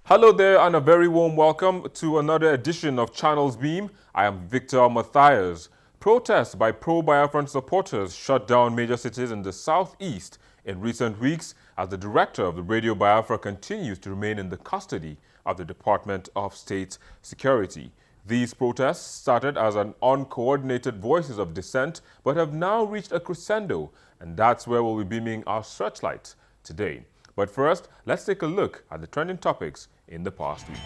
Hello there and a very warm welcome to another edition of Channels Beam. I am Victor Matthias. Protests by pro-Biafran supporters shut down major cities in the southeast in recent weeks as the director of the Radio Biafra continues to remain in the custody of the Department of State Security. These protests started as an uncoordinated voices of dissent but have now reached a crescendo, and that's where we'll be beaming our searchlight today. But first, let's take a look at the trending topics in the past week.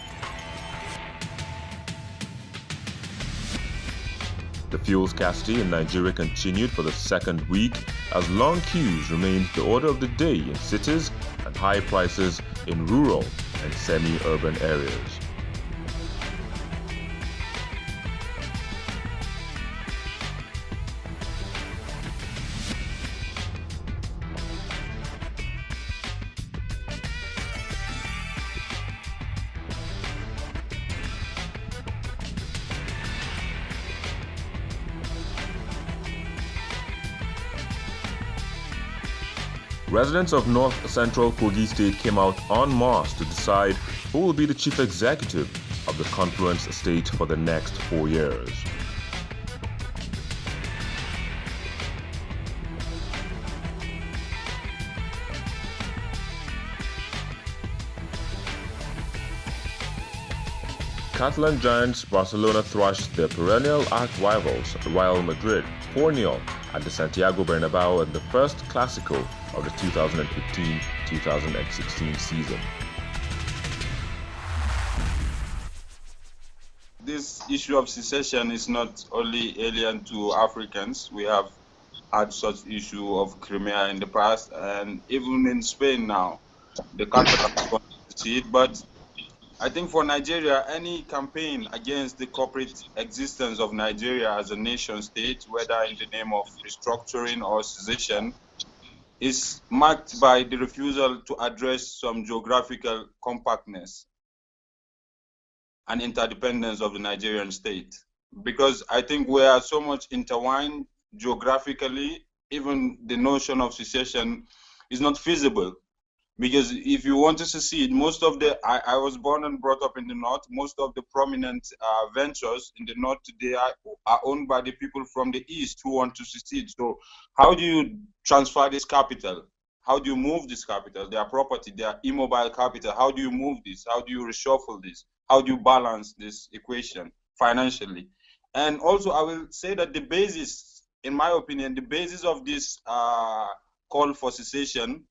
The fuel scarcity in Nigeria continued for the second week as long queues remained the order of the day in cities and high prices in rural and semi-urban areas. Residents of North Central Kogi State came out en masse to decide who will be the chief executive of the Confluence State for the next 4 years. Catalan giants Barcelona thrashed their perennial arch-rivals Real Madrid 4-0 at the Santiago Bernabeu in the first Clásico of the 2015-2016 season. This issue of secession is not only alien to Africans. We have had such issue of Crimea in the past, and even in Spain now, the country has gone to see it. But I think for Nigeria, any campaign against the corporate existence of Nigeria as a nation state, whether in the name of restructuring or secession, is marked by the refusal to address some geographical compactness and interdependence of the Nigerian state. Because I think we are so much intertwined geographically, even the notion of secession is not feasible. Because if you want to secede, most of the, I was born and brought up in the North, most of the prominent ventures in the North today are owned by the people from the East who want to secede. So how do you transfer this capital? How do you move this capital? Their property, their immobile capital, how do you move this? How do you reshuffle this? How do you balance this equation financially? And also I will say that the basis, in my opinion, the basis of this call for secession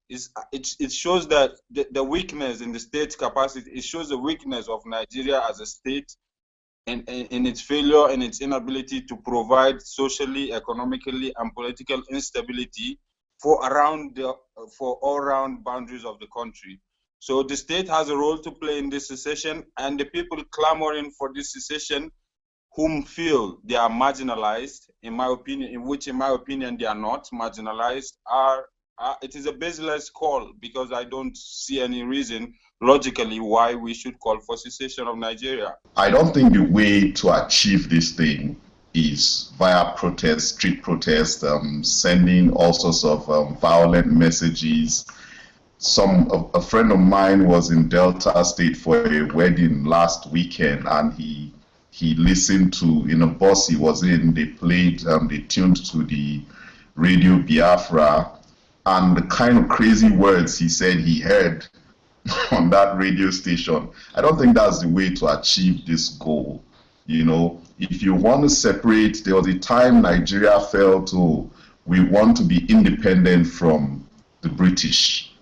is it shows that the weakness in the state's capacity. It shows the weakness of Nigeria as a state in its failure and its inability to provide socially, economically, and political instability for all round boundaries of the country. So the state has a role to play in this secession, and the people clamoring for this secession, whom feel they are marginalized, in my opinion, in my opinion they are not marginalized, it is a baseless call, because I don't see any reason logically why we call for secession of Nigeria. I don't think the way to achieve this thing is via protest, street protest, sending all sorts of violent messages. A friend of mine was in Delta State for a wedding last weekend, and he listened to, in a bus he was in, they played, they tuned to the Radio Biafra, and the kind of crazy words he said he heard on that radio station. I don't think that's the way to achieve this goal. You know, if you want to separate, there was a time Nigeria felt, oh, we want to be independent from the British.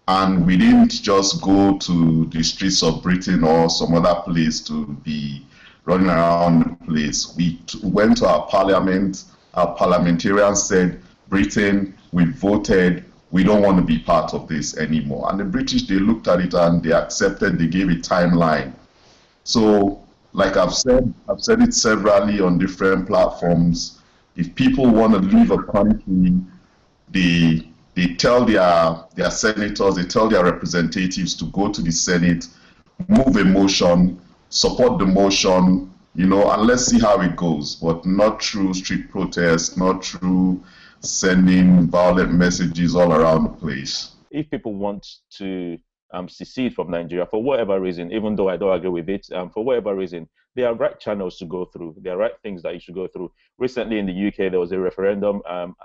And we didn't just go to the streets of Britain or some other place to be running around the place. We went to our parliament. Our parliamentarians said, Britain, we voted, we don't want to be part of this anymore. And the British, they looked at it and they accepted, they gave a timeline. So, like I've said it severally on different platforms, if people want to leave a country, they tell their senators, they tell their representatives to go to the Senate, move a motion, support the motion, you know, and let's see how it goes. But not through street protests, not through sending violent messages all around the place. If people want to secede from Nigeria for whatever reason, even though I don't agree with it, for whatever reason, there are right channels to go through. There are right things that you should go through. Recently in the UK, there was a referendum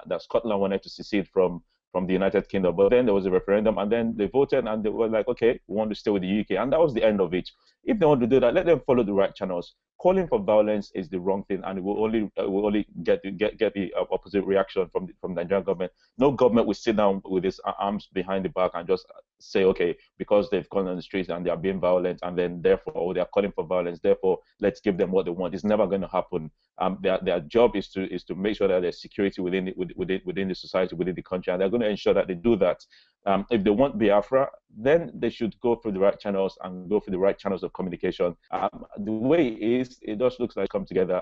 that Scotland wanted to secede from the United Kingdom, but then there was a referendum, and then they voted, and they were like, okay, we want to stay with the UK, and that was the end of it. If they want to do that, let them follow the right channels. Calling for violence is the wrong thing, and it will only get the opposite reaction from the Nigerian government. No government will sit down with his arms behind the back and just say, okay, because they've gone on the streets and they are being violent, and then therefore, or they are calling for violence, therefore let's give them what they want. It's never going to happen. Their job is to make sure that there's security within the society, within the country, and they're going to ensure that they do that. If they want Biafra, then they should go through the right channels and go through the right channels of communication. The way it is, it just looks like come together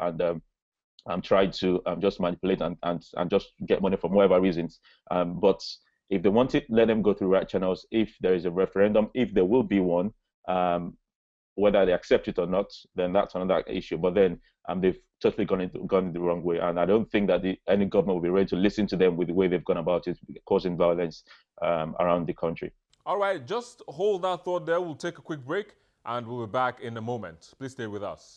and try to just manipulate and just get money for whatever reasons. But if they want it, let them go through the right channels. If there is a referendum, if there will be one, whether they accept it or not, then that's another issue. But then they've totally gone the wrong way, and I don't think that any government will be ready to listen to them with the way they've gone about it, causing violence around the country. All right, just hold that thought there. We'll take a quick break, and we'll be back in a moment. Please stay with us.